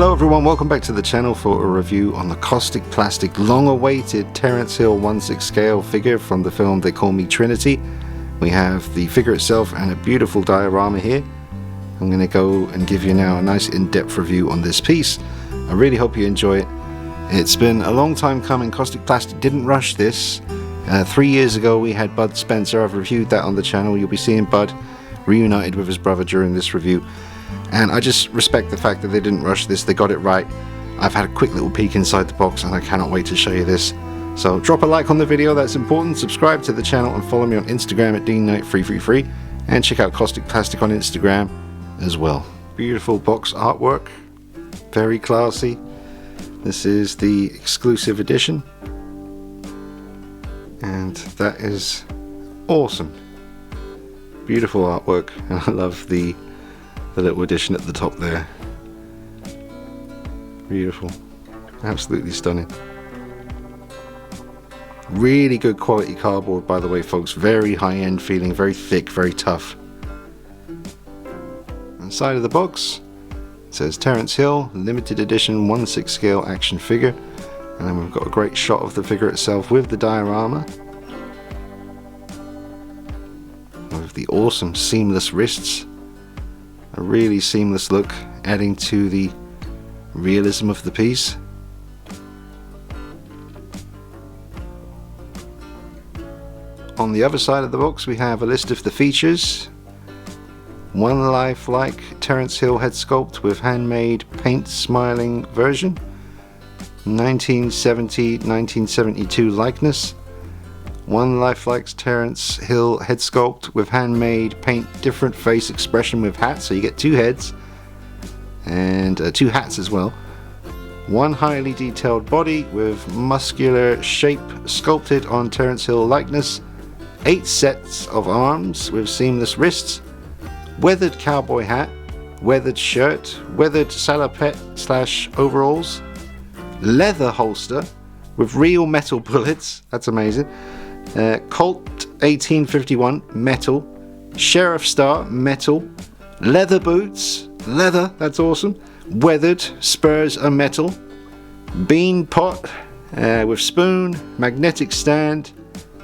Hello everyone, welcome back to the channel for a review on the Kaustic Plastik long-awaited Terence Hill 1/6 scale figure from the film They Call Me Trinity. We have the figure itself and a beautiful diorama here. I'm going to go and give you now a nice in-depth review on this piece. I really hope you enjoy it. It's been a long time coming. Kaustic Plastik didn't rush this. 3 years ago we had Bud Spencer. I've reviewed that on the channel. You'll be seeing Bud reunited with his brother during this review. And I just respect the fact that they didn't rush this. They got it right. I've had a quick little peek inside the box and I cannot wait to show you this. So drop a like on the video, that's important. Subscribe to the channel and follow me on Instagram at DeanKnight333. And check out Kaustic Plastik on Instagram as well. Beautiful box artwork. Very classy. This is the exclusive edition. And that is awesome. Beautiful artwork. And I love the little addition at the top there. Beautiful. Absolutely stunning. Really good quality cardboard, by the way, folks. Very high-end feeling, very thick, very tough. Inside of the box it says Terence Hill limited edition 1/6 scale action figure, and then we've got a great shot of the figure itself with the diorama, with the awesome seamless wrists. A really seamless look, adding to the realism of the piece. On the other side of the box we have a list of the features. One lifelike Terence Hill head sculpt with handmade paint smiling version. 1970-1972 likeness. One lifelike Terence Hill head sculpt with handmade paint different face expression with hat, so you get two heads and two hats as well. One highly detailed body with muscular shape sculpted on Terence Hill likeness. 8 sets of arms with seamless wrists. Weathered cowboy hat, weathered shirt, weathered salopette / overalls. Leather holster with real metal bullets, that's amazing. Colt 1851 metal, Sheriff Star metal, leather boots, leather, that's awesome, weathered, spurs are metal, bean pot with spoon, magnetic stand,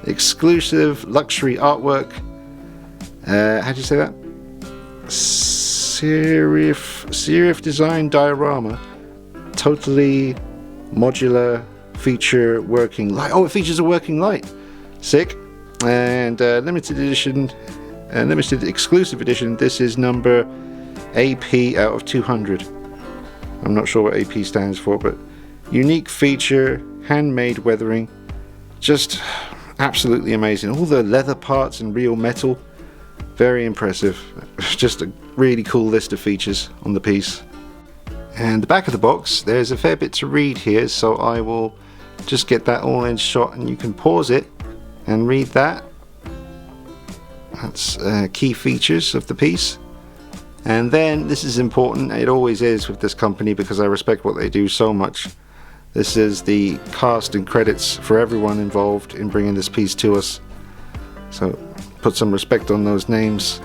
exclusive luxury artwork, how do you say that? Serif design diorama, totally modular feature working light. Oh, it features a working light. Sick. And limited edition, limited exclusive edition. This is number AP out of 200. I'm not sure what AP stands for, but unique feature, handmade weathering, just absolutely amazing. All the leather parts and real metal, very impressive. Just a really cool list of features on the piece. And the back of the box, there's a fair bit to read here, so I will just get that all in shot and you can pause it and read that. That's key features of the piece. And then, this is important, it always is with this company because I respect what they do so much. This is the cast and credits for everyone involved in bringing this piece to us. So put some respect on those names.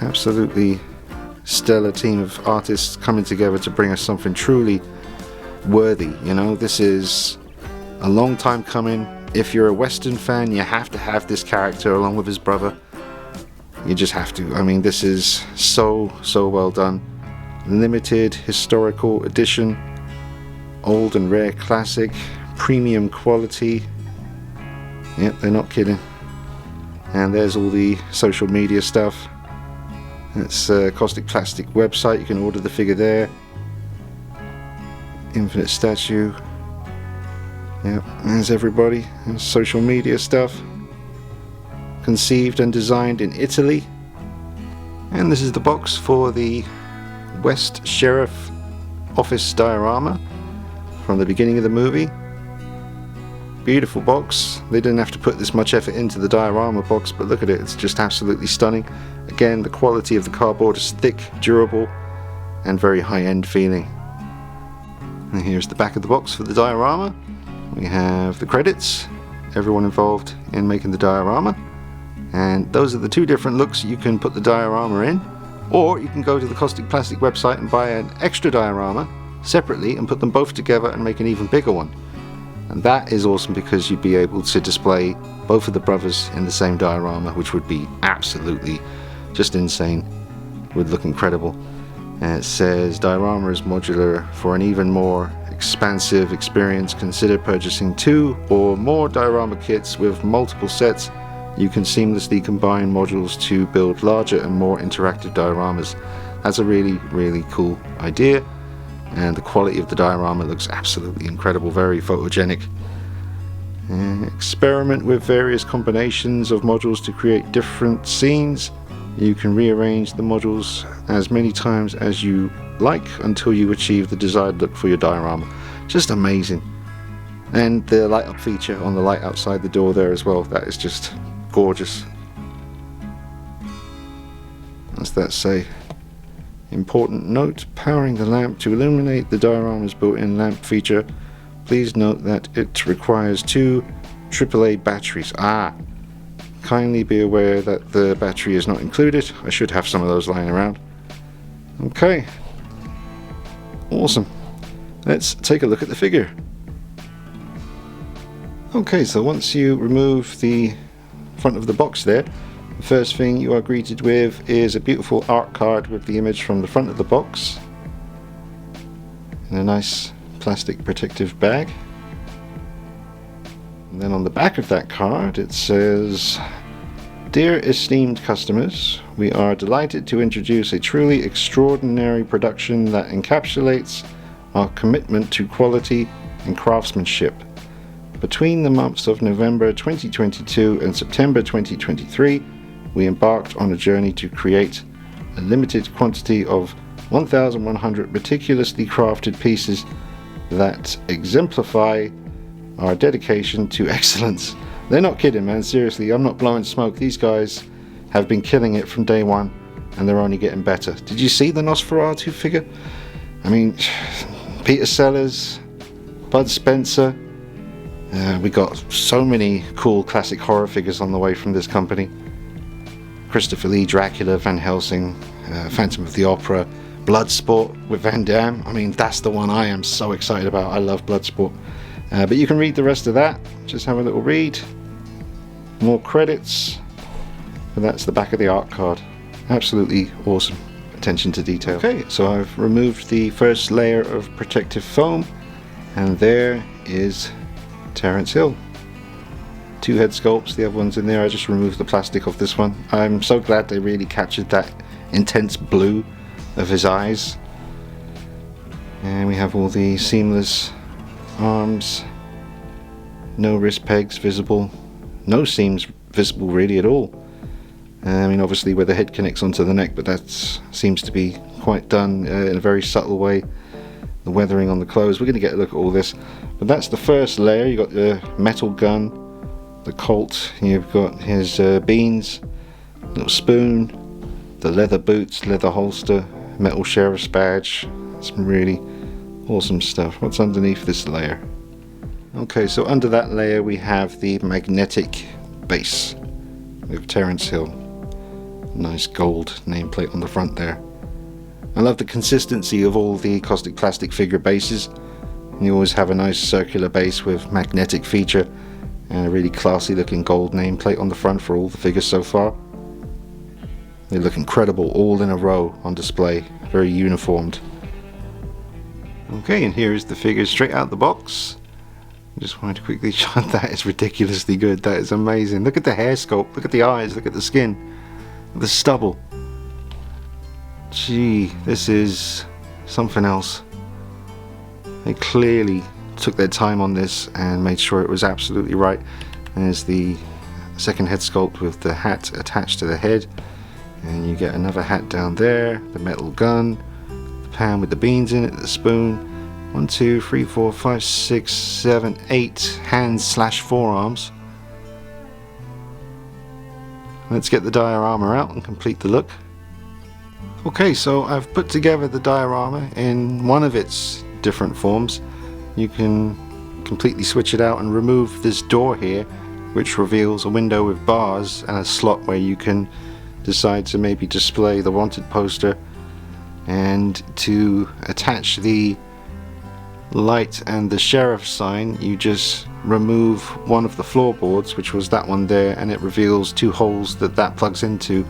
Absolutely stellar team of artists coming together to bring us something truly worthy. You know, this is a long time coming. If you're a Western fan, you have to have this character along with his brother. You just have to. I mean, this is so well done. Limited historical edition, old and rare classic, premium quality. Yep, they're not kidding. And there's all the social media stuff. That's Kaustic Plastik website. You can order the figure there. Infinite statue. Yep, there's everybody. There's social media stuff. Conceived and designed in Italy. And this is the box for the West Sheriff Office diorama from the beginning of the movie. Beautiful box. They didn't have to put this much effort into the diorama box, but look at it, it's just absolutely stunning. Again, the quality of the cardboard is thick, durable, and very high-end feeling. And here's the back of the box for the diorama. We have the credits, everyone involved in making the diorama, and those are the two different looks you can put the diorama in. Or you can go to the Kaustic Plastik website and buy an extra diorama separately and put them both together and make an even bigger one. And that is awesome because you'd be able to display both of the brothers in the same diorama, which would be absolutely just insane. Would look incredible. And it says diorama is modular. For an even more expansive experience, consider purchasing 2 or more diorama kits with multiple sets. You can seamlessly combine modules to build larger and more interactive dioramas. That's a really, really cool idea, and the quality of the diorama looks absolutely incredible, very photogenic. Experiment with various combinations of modules to create different scenes. You can rearrange the modules as many times as you like until you achieve the desired look for your diorama. Just amazing. And the light up feature on the light outside the door there as well, that is just gorgeous. What's that say? Important note, powering the lamp to illuminate the diorama's built-in lamp feature. Please note that it requires 2 AAA batteries. Kindly be aware that the battery is not included. I should have some of those lying around. Okay. Awesome. Let's take a look at the figure. Okay, so once you remove the front of the box there, the first thing you are greeted with is a beautiful art card with the image from the front of the box in a nice plastic protective bag. And then on the back of that card it says, "Dear esteemed customers, we are delighted to introduce a truly extraordinary production that encapsulates our commitment to quality and craftsmanship. Between the months of November 2022 and September 2023, we embarked on a journey to create a limited quantity of 1,100 meticulously crafted pieces that exemplify our dedication to excellence." They're not kidding, man. Seriously, I'm not blowing smoke. These guys have been killing it from day one, and they're only getting better. Did you see the Nosferatu figure? I mean, Peter Sellers, Bud Spencer. We got so many cool classic horror figures on the way from this company. Christopher Lee, Dracula, Van Helsing, Phantom of the Opera, Bloodsport with Van Damme. I mean, that's the one I am so excited about. I love Bloodsport. But you can read the rest of that. Just have a little read. More credits. And that's the back of the art card. Absolutely awesome. Attention to detail. Okay, so I've removed the first layer of protective foam, and there is Terence Hill. 2 head sculpts, the other one's in there. I just removed the plastic off this one. I'm so glad they really captured that intense blue of his eyes. And we have all the seamless arms, no wrist pegs visible, no seams visible really at all. I mean, obviously where the head connects onto the neck, but that seems to be quite done in a very subtle way. The weathering on the clothes, we're going to get a look at all this. But that's the first layer. You've got the metal gun, the Colt, you've got his beans, little spoon, the leather boots, leather holster, metal sheriff's badge. Some really awesome stuff. What's underneath this layer? Okay, so under that layer we have the magnetic base with Terence Hill. Nice gold nameplate on the front there. I love the consistency of all the Kaustic Plastik figure bases. You always have a nice circular base with magnetic feature and a really classy looking gold nameplate on the front for all the figures so far. They look incredible, all in a row on display, very uniformed. Okay, and here is the figure straight out the box. I just wanted to quickly show that is ridiculously good. That is amazing. Look at the hair sculpt, look at the eyes, look at the skin, the stubble. Gee, this is something else. They clearly took their time on this and made sure it was absolutely right. There's the second head sculpt with the hat attached to the head, and you get another hat down there, the metal gun, the pan with the beans in it, the spoon. 1, 2, 3, 4, 5, 6, 7, 8 hands/forearms. Let's get the diorama out and complete the look. Okay, so I've put together the diorama in one of its different forms. You can completely switch it out and remove this door here, which reveals a window with bars and a slot where you can decide to maybe display the wanted poster, and to attach the light and the sheriff sign, you just remove one of the floorboards, which was that one there, and it reveals two holes that plugs into.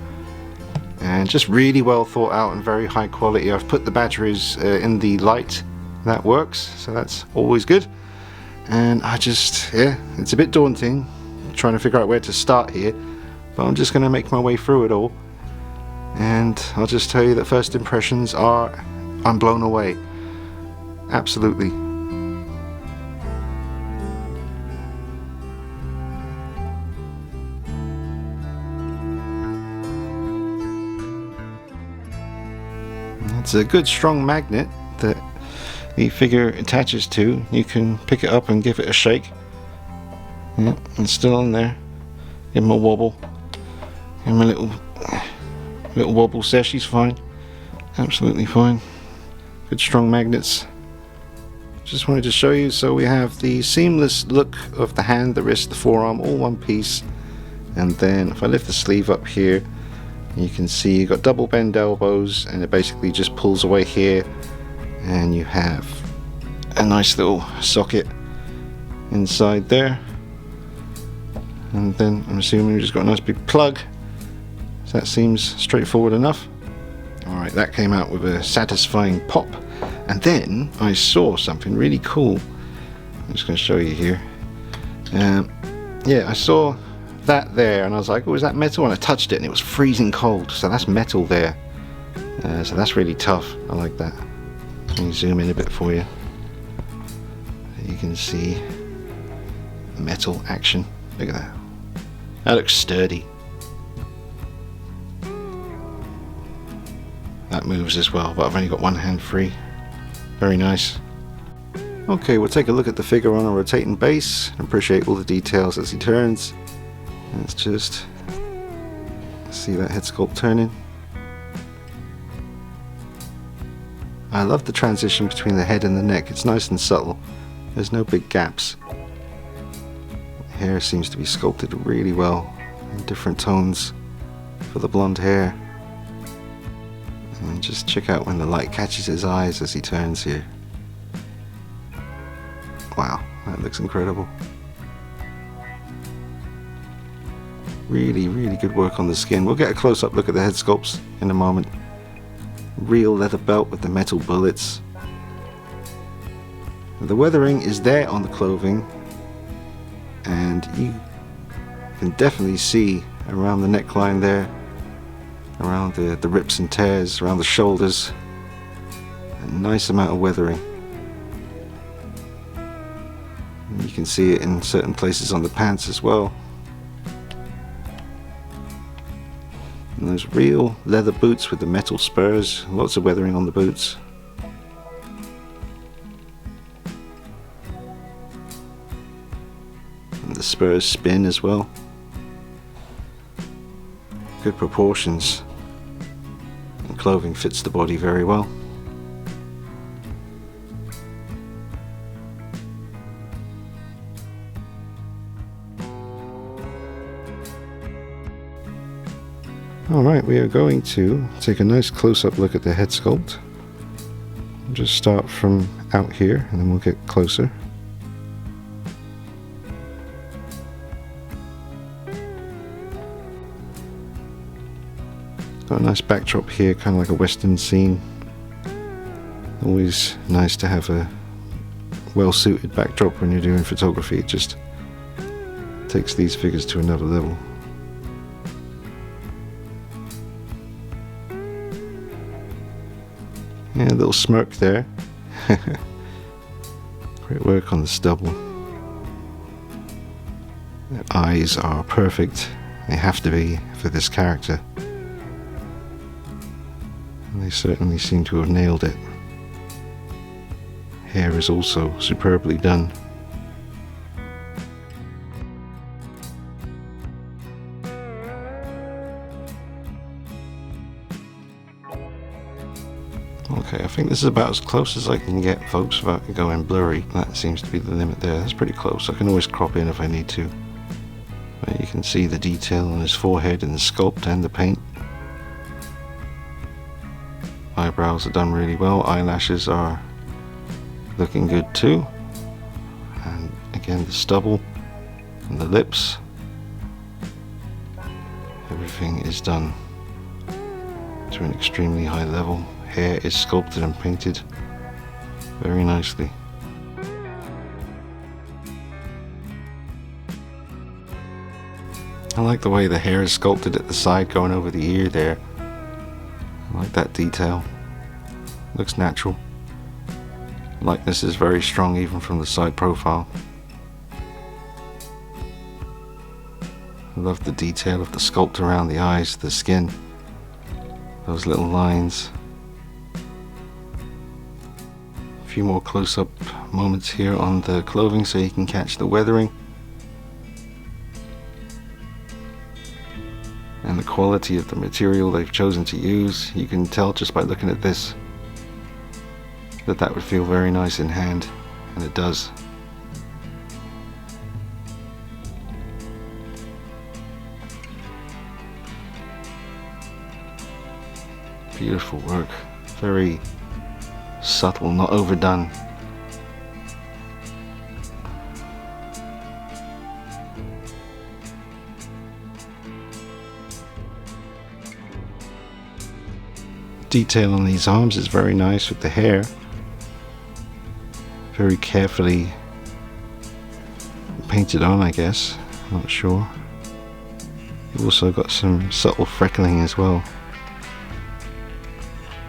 And just really well thought out and very high quality. I've put the batteries in the light, that works, so that's always good. And it's a bit daunting trying to figure out where to start here, but I'm just going to make my way through it all. And I'll just tell you that first impressions are, I'm blown away. Absolutely. It's a good strong magnet that the figure attaches to. You can pick it up and give it a shake. Yeah, it's still on there. Give him a wobble. Give him a little wobble. There, she's fine. Absolutely fine. Good strong magnets. Just wanted to show you. So we have the seamless look of the hand, the wrist, the forearm, all one piece. And then if I lift the sleeve up here, you can see you've got double bend elbows, and it basically just pulls away here, and you have a nice little socket inside there. And then I'm assuming you've just got a nice big plug. So that seems straightforward enough. Alright, that came out with a satisfying pop. And then I saw something really cool. I'm just going to show you here. Yeah, I saw that there, and I was like, oh, is that metal? And I touched it and it was freezing cold. So that's metal there. So that's really tough. I like that. Let me zoom in a bit for you. You can see metal action. Look at that. That looks sturdy. That moves as well, but I've only got one hand free. Very nice. Okay, we'll take a look at the figure on a rotating base. Appreciate all the details as he turns. Let's just see that head sculpt turning. I love the transition between the head and the neck. It's nice and subtle. There's no big gaps. The hair seems to be sculpted really well in different tones for the blonde hair. And just check out when the light catches his eyes as he turns here. Wow, that looks incredible. Really, really good work on the skin. We'll get a close-up look at the head sculpts in a moment. Real leather belt with the metal bullets. The weathering is there on the clothing, and you can definitely see around the neckline there, around the rips and tears, around the shoulders, a nice amount of weathering. And you can see it in certain places on the pants as well. And those real leather boots with the metal spurs, lots of weathering on the boots. And the spurs spin as well. Good proportions. And clothing fits the body very well. Alright, we are going to take a nice close-up look at the head sculpt. We'll just start from out here and then we'll get closer. Got a nice backdrop here, kind of like a western scene. Always nice to have a well-suited backdrop when you're doing photography. It just takes these figures to another level. Yeah, a little smirk there. Great work on the stubble. The eyes are perfect. They have to be for this character. And they certainly seem to have nailed it. Hair is also superbly done. Okay, I think this is about as close as I can get, folks, without it going blurry. That seems to be the limit there. That's pretty close. I can always crop in if I need to. But you can see the detail on his forehead and the sculpt and the paint. Eyebrows are done really well. Eyelashes are looking good too. And again, the stubble and the lips. Everything is done to an extremely high level. Hair is sculpted and painted very nicely. I like the way the hair is sculpted at the side going over the ear there. I like that detail. Looks natural. Likeness is very strong even from the side profile. I love the detail of the sculpt around the eyes, the skin, those little lines. A few more close-up moments here on the clothing so you can catch the weathering. And the quality of the material they've chosen to use. You can tell just by looking at this that would feel very nice in hand, and it does. Beautiful work, very subtle, not overdone. Detail on these arms is very nice with the hair. Very carefully painted on, I guess. I'm not sure. You've also got some subtle freckling as well.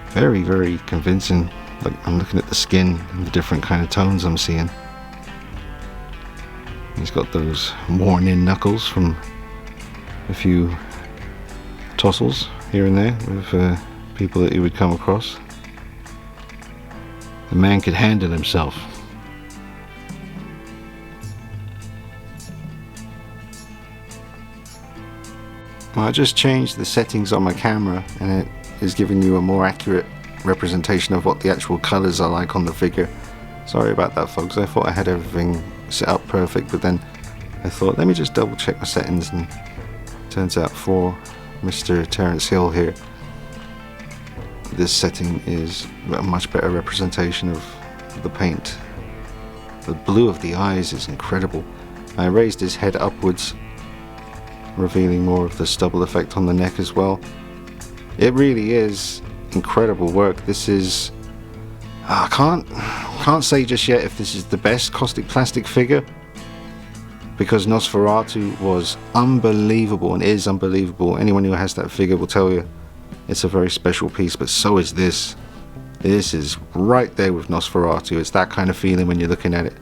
Very, very convincing. Like, I'm looking at the skin and the different kind of tones I'm seeing. He's got those worn in knuckles from a few tussles here and there with people that he would come across. The man could handle himself. Well, I just changed the settings on my camera and it is giving you a more accurate representation of what the actual colors are like on the figure. Sorry about that, folks. I thought I had everything set up perfect, but then I thought, let me just double check my settings, and it turns out for Mr. Terence Hill here, this setting is a much better representation of the paint. The blue of the eyes is incredible. I raised his head upwards, revealing more of the stubble effect on the neck as well. It really is incredible work. This is, I can't say just yet if this is the best Kaustic Plastik figure, because Nosferatu was unbelievable and is unbelievable. Anyone who has that figure will tell you it's a very special piece, but so is this. This is right there with Nosferatu. It's that kind of feeling when you're looking at it.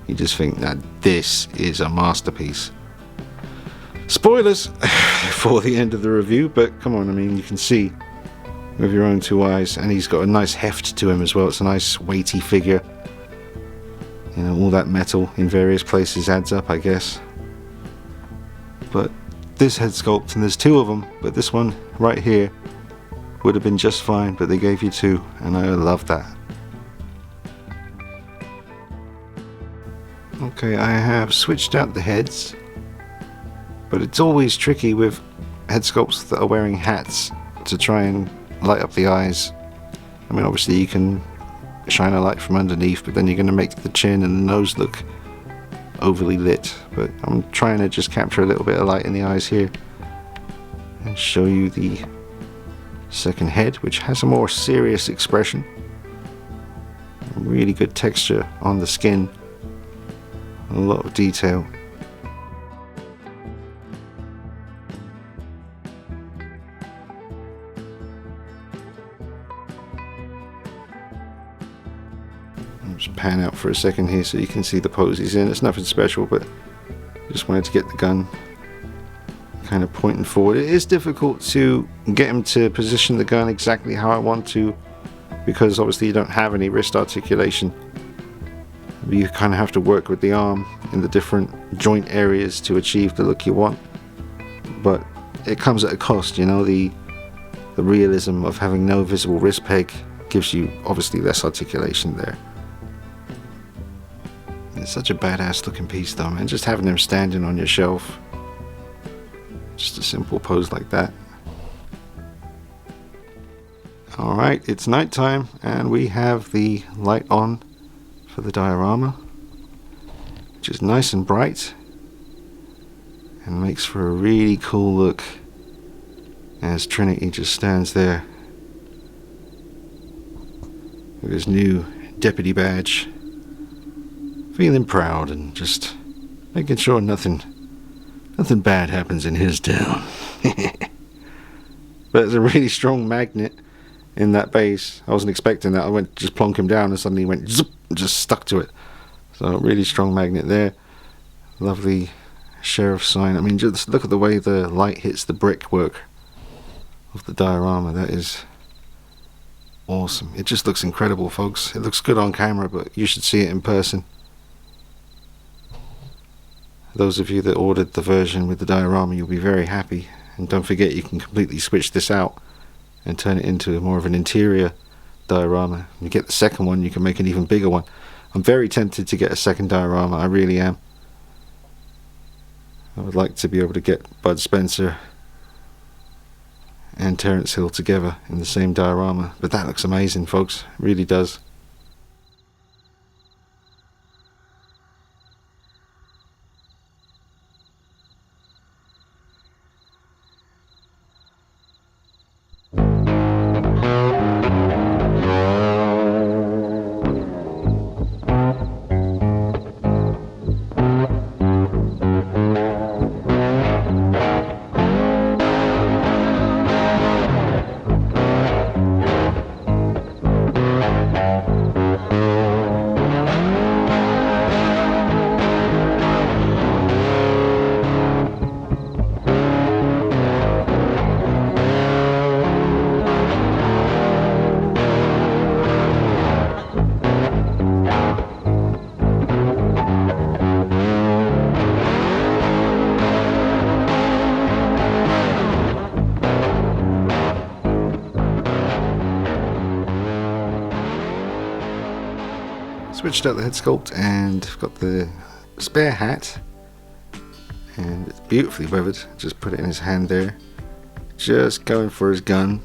You just think that this is a masterpiece. Spoilers for the end of the review, but come on, I mean, you can see with your own two eyes, and he's got a nice heft to him as well. It's a nice weighty figure. You know, all that metal in various places adds up, I guess. But this head sculpt, and there's two of them, but this one right here would have been just fine, but they gave you two, and I love that. Okay, I have switched out the heads, but it's always tricky with head sculpts that are wearing hats to try and light up the eyes. I mean, obviously you can shine a light from underneath, but then you're going to make the chin and the nose look overly lit. But I'm trying to just capture a little bit of light in the eyes here and show you the second head, which has a more serious expression. Really good texture on the skin, a lot of detail. I'll just pan out for a second here so you can see the pose he's in. It's nothing special, but just wanted to get the gun kind of pointing forward. It is difficult to get him to position the gun exactly how I want to, because obviously you don't have any wrist articulation. You kind of have to work with the arm in the different joint areas to achieve the look you want, but it comes at a cost, you know. The realism of having no visible wrist peg gives you obviously less articulation there. It's such a badass looking piece though, man. Just having him standing on your shelf, just a simple pose like that. Alright, it's nighttime and we have the light on for the diorama, which is nice and bright and makes for a really cool look as Trinity just stands there with his new deputy badge, feeling proud and just making sure nothing bad happens in his town. But there's a really strong magnet in that base. I wasn't expecting that. I went to just plonk him down and suddenly went zip and just stuck to it. So a really strong magnet there. Lovely sheriff sign. I mean, just look at the way the light hits the brickwork of the diorama. That is awesome. It just looks incredible, folks. It looks good on camera, but you should see it in person. Those of you that ordered the version with the diorama, you'll be very happy. And don't forget, you can completely switch this out and turn it into more of an interior diorama. When you get the second one, you can make an even bigger one. I'm very tempted to get a second diorama. I really am. I would like to be able to get Bud Spencer and Terence Hill together in the same diorama. But that looks amazing, folks. It really does. Switched out the head sculpt and got the spare hat, and it's beautifully weathered. Just put it in his hand there, just going for his gun,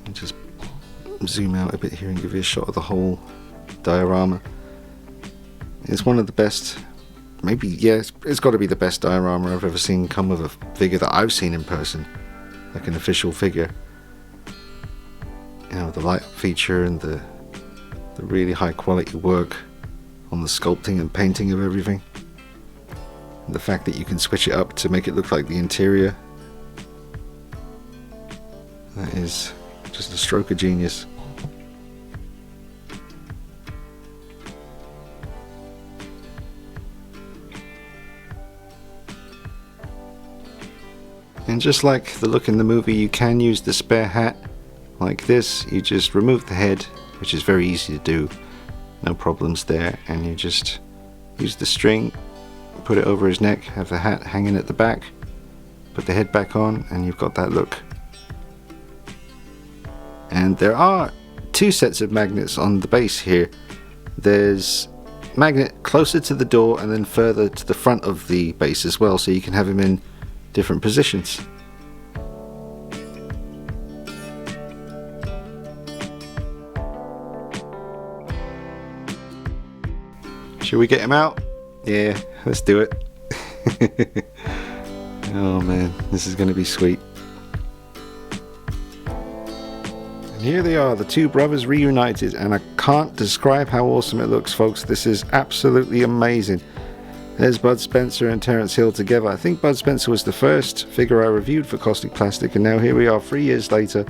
and just zoom out a bit here and give you a shot of the whole diorama. It's one of the best, maybe, yeah, it's got to be the best diorama I've ever seen come with a figure that I've seen in person, like an official figure. You know, the light feature and the really high quality work on the sculpting and painting of everything. And the fact that you can switch it up to make it look like the interior. That is just a stroke of genius. And just like the look in the movie, you can use the spare hat like this. You just remove the head, which is very easy to do, no problems there, and you just use the string, put it over his neck, have the hat hanging at the back, put the head back on, and you've got that look. And there are two sets of magnets on the base here. There's magnet closer to the door and then further to the front of the base as well, so you can have him in different positions. Should we get him out? Yeah, let's do it. Oh man, this is going to be sweet. And here they are, the two brothers reunited, and I can't describe how awesome it looks, folks. This is absolutely amazing. There's Bud Spencer and Terence Hill together. I think Bud Spencer was the first figure I reviewed for Kaustic Plastik, and now here we are 3 years later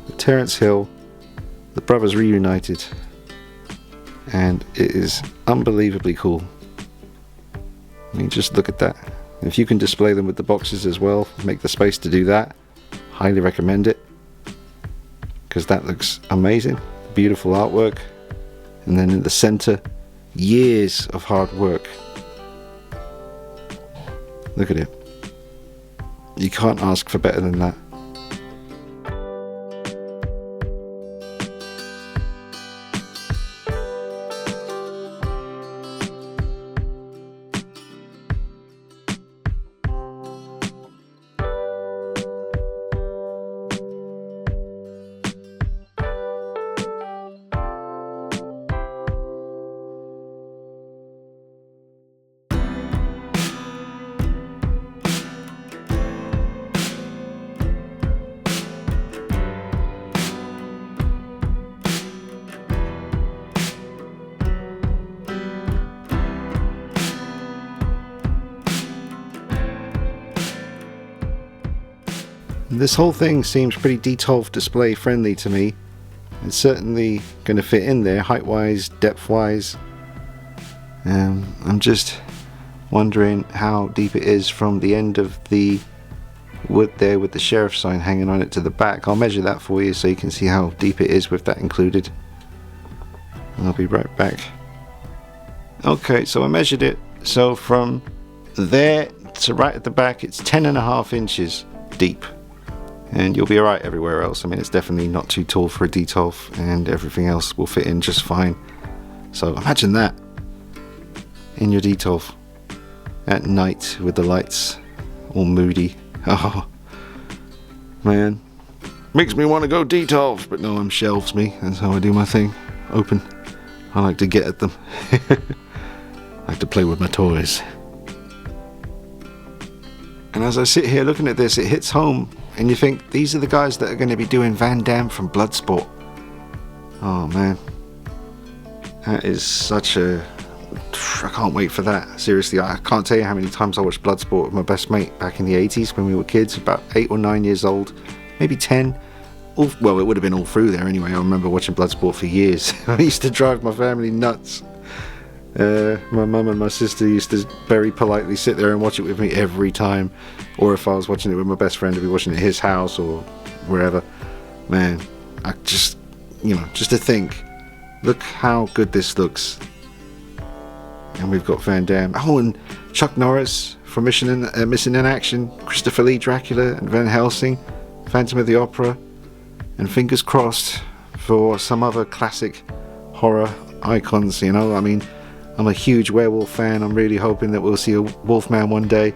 with Terence Hill, the brothers reunited. And it is unbelievably cool. I mean, just look at that. If you can display them with the boxes as well, make the space to do that, highly recommend it, because that looks amazing. Beautiful artwork, and then in the center, years of hard work. Look at it. You can't ask for better than that. This whole thing seems pretty detolf display friendly to me. It's certainly going to fit in there, height wise, depth wise. I'm just wondering how deep it is from the end of the wood there with the sheriff sign hanging on it to the back. I'll measure that for you so you can see how deep it is with that included. I'll be right back. Okay, so I measured it. So from there to right at the back, it's 10.5 inches deep. And you'll be alright everywhere else. I mean, it's definitely not too tall for a detolf, and everything else will fit in just fine. So imagine that in your detolf at night with the lights all moody. Oh man, makes me want to go detolf, but no, I'm shelves me. That's how I do my thing. Open. I like to get at them. I like to play with my toys. And as I sit here looking at this, it hits home, and you think these are the guys that are going to be doing Van Damme from Bloodsport. Oh man, that is such a... I can't wait for that. Seriously, I can't tell you how many times I watched Bloodsport with my best mate back in the 80s when we were kids, about 8 or 9 years old, maybe 10. Well, it would have been all through there anyway. I remember watching Bloodsport for years. I used to drive my family nuts. My mum and my sister used to very politely sit there and watch it with me every time, or if I was watching it with my best friend, I'd be watching it at his house or wherever. Man, I just, just to think, look how good this looks. And we've got Van Damme. Oh, and Chuck Norris from Missing in Action, Christopher Lee Dracula, and Van Helsing, Phantom of the Opera, and fingers crossed for some other classic horror icons. I mean, I'm a huge werewolf fan. I'm really hoping that we'll see a Wolfman one day.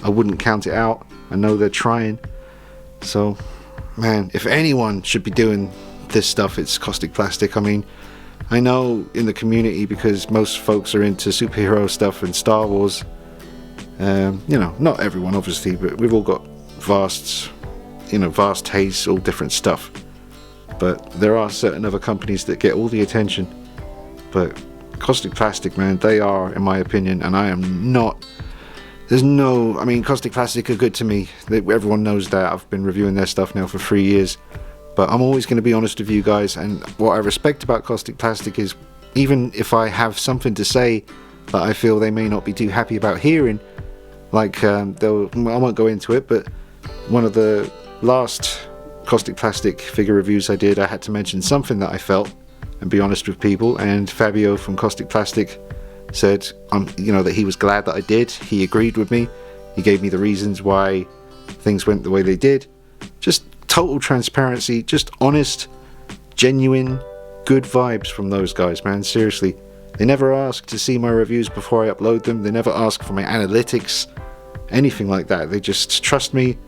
I wouldn't count it out. I know they're trying. So, man, if anyone should be doing this stuff, it's Kaustic Plastik. I mean, I know in the community, because most folks are into superhero stuff and Star Wars. Not everyone obviously, but we've all got vast tastes, all different stuff. But there are certain other companies that get all the attention. But Kaustic Plastik, man, they are, in my opinion, and I am not... Kaustic Plastik are good to me. Everyone knows that. I've been reviewing their stuff now for 3 years. But I'm always going to be honest with you guys, and what I respect about Kaustic Plastik is, even if I have something to say that I feel they may not be too happy about hearing, like, I won't go into it, but one of the last Kaustic Plastik figure reviews I did, I had to mention something that I felt and be honest with people, and Fabio from Kaustic Plastik said, that he was glad that I did. He agreed with me. He gave me the reasons why things went the way they did. Just total transparency, just honest, genuine, good vibes from those guys, man. Seriously, they never ask to see my reviews before I upload them. They never ask for my analytics, anything like that. They just trust me,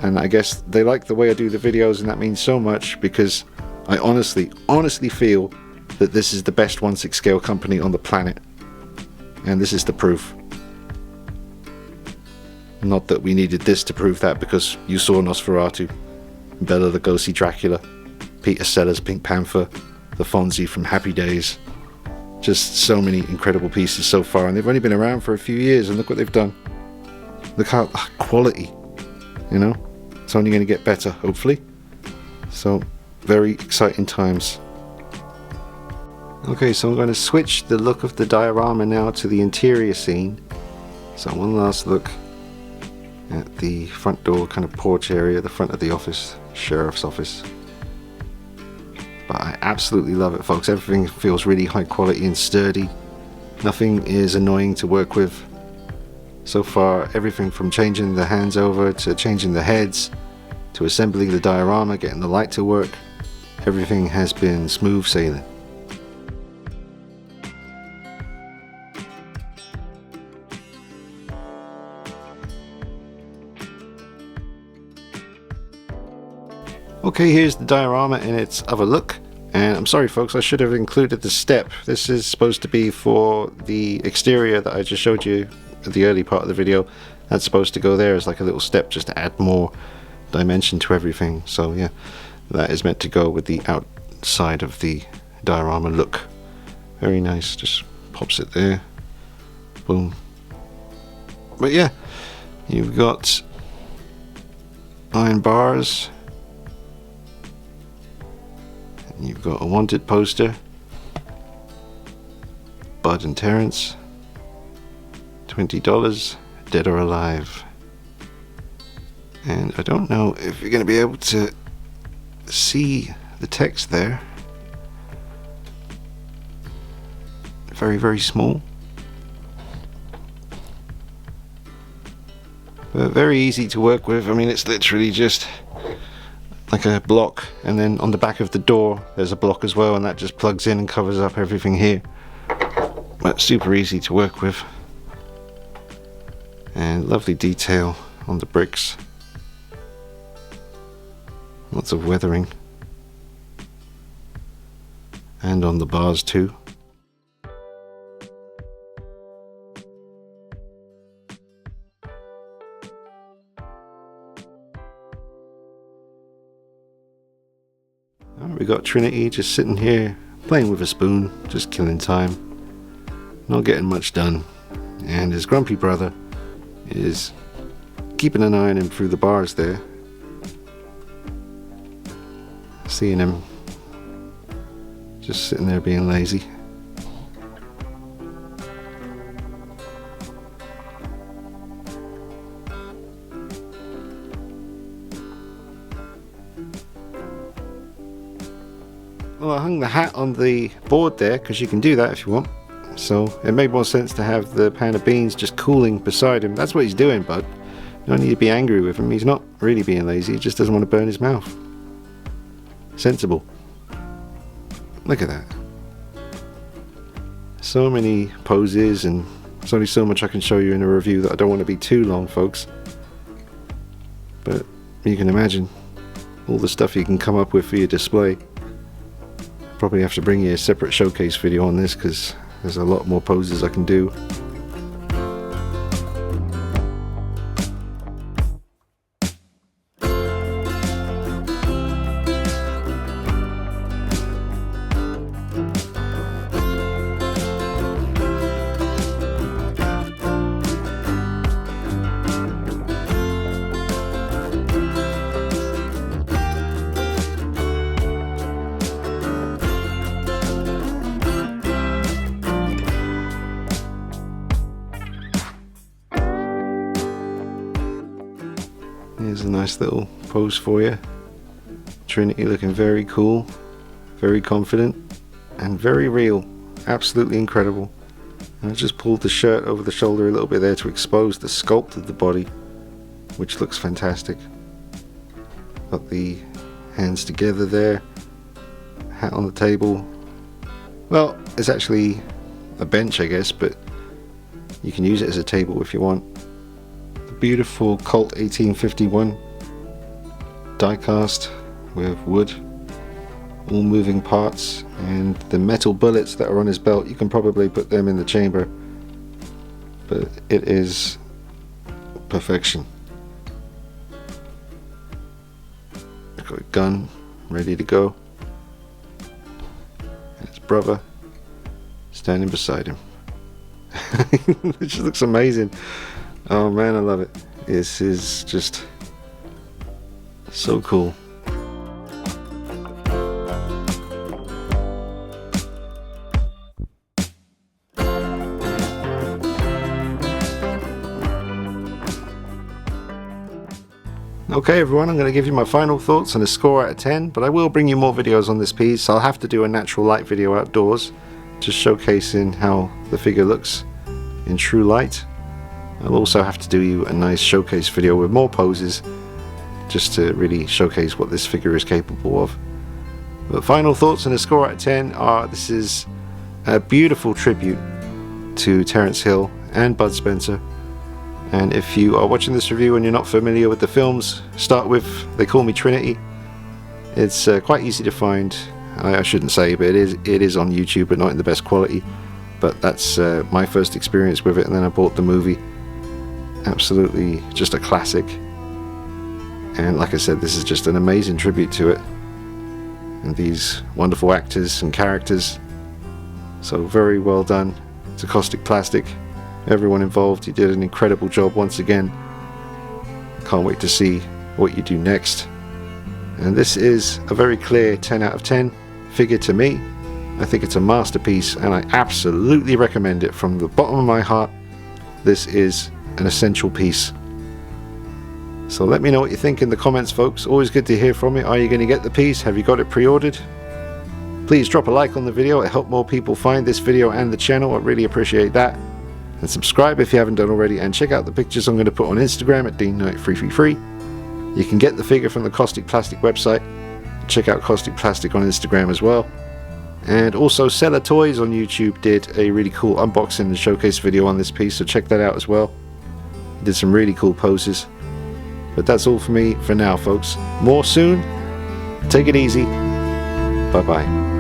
and I guess they like the way I do the videos, and that means so much, because I honestly feel that this is the best 1/6 scale company on the planet, and this is the proof. Not that we needed this to prove that, because you saw Nosferatu, Bela Lugosi Dracula, Peter Sellers Pink Panther, the Fonzie from Happy Days. Just so many incredible pieces so far, and they've only been around for a few years, and look what they've done. Look how quality, it's only going to get better, hopefully. So, very exciting times. Okay, so I'm going to switch the look of the diorama now to the interior scene. So one last look at the front door kind of porch area, the front of the office, sheriff's office. But I absolutely love it, folks. Everything feels really high quality and sturdy. Nothing is annoying to work with. So far, everything from changing the hands over to changing the heads to assembling the diorama, getting the light to work, everything has been smooth sailing. Okay, here's the diorama in its other look, and I'm sorry folks, I should have included the step. This is supposed to be for the exterior that I just showed you at the early part of the video. That's supposed to go there as like a little step just to add more dimension to everything. So yeah, that is meant to go with the outside of the diorama look. Very nice, just pops it there. Boom. But yeah, you've got iron bars. And you've got a wanted poster. Bud and Terence. $20, dead or alive. And I don't know if you're going to be able to see the text there. Very, very small. But very easy to work with. I mean, it's literally just like a block, and then on the back of the door there's a block as well, and that just plugs in and covers up everything here. But super easy to work with. And lovely detail on the bricks. Lots of weathering. And on the bars too. We got Trinity just sitting here playing with a spoon, just killing time, not getting much done, and his grumpy brother is keeping an eye on him through the bars there, seeing him just sitting there being lazy. Well, I hung the hat on the board there because you can do that if you want. So it made more sense to have the pan of beans just cooling beside him. That's what he's doing, bud. You don't need to be angry with him. He's not really being lazy. He just doesn't want to burn his mouth. Sensible. Look at that. So many poses, and there's only so much I can show you in a review that I don't want to be too long, folks. But you can imagine all the stuff you can come up with for your display. Probably have to bring you a separate showcase video on this because there's a lot more poses I can do. Here's a nice little pose for you. Trinity looking very cool, very confident, and very real. Absolutely incredible. And I just pulled the shirt over the shoulder a little bit there to expose the sculpt of the body, which looks fantastic. Got the hands together there, hat on the table. Well, it's actually a bench, I guess, but you can use it as a table if you want. Beautiful Colt 1851 die cast with wood, all moving parts, and the metal bullets that are on his belt, you can probably put them in the chamber, but it is perfection. Got a gun ready to go, and his brother standing beside him. It just looks amazing. Oh man, I love it. This is just so cool. Okay everyone, I'm going to give you my final thoughts and a score out of 10, but I will bring you more videos on this piece. I'll have to do a natural light video outdoors, just showcasing how the figure looks in true light. I'll also have to do you a nice showcase video with more poses, just to really showcase what this figure is capable of. But final thoughts and a score out of 10 are, this is a beautiful tribute to Terence Hill and Bud Spencer. And if you are watching this review and you're not familiar with the films, start with They Call Me Trinity. It's quite easy to find. I shouldn't say, but it is on YouTube, but not in the best quality. But that's my first experience with it, and then I bought the movie. Absolutely just a classic. And like I said, this is just an amazing tribute to it. And these wonderful actors and characters. So very well done to Kaustic Plastik. Everyone involved, you did an incredible job once again. Can't wait to see what you do next. And this is a very clear 10 out of 10 figure to me. I think it's a masterpiece and I absolutely recommend it from the bottom of my heart. This is an essential piece. So let me know what you think in the comments, folks. Always good to hear from you. Are you going to get the piece? Have you got it pre-ordered? Please drop a like on the video. It helps more people find this video and the channel. I really appreciate that. And subscribe if you haven't done already, and check out the pictures I'm going to put on Instagram at DeanKnight333. You can get the figure from the Kaustic Plastik website. Check out Kaustic Plastik on Instagram as well. And also Seller Toys on YouTube did a really cool unboxing and showcase video on this piece, so check that out as well. He did some really cool poses. But that's all for me for now, folks. More soon. Take it easy. Bye bye.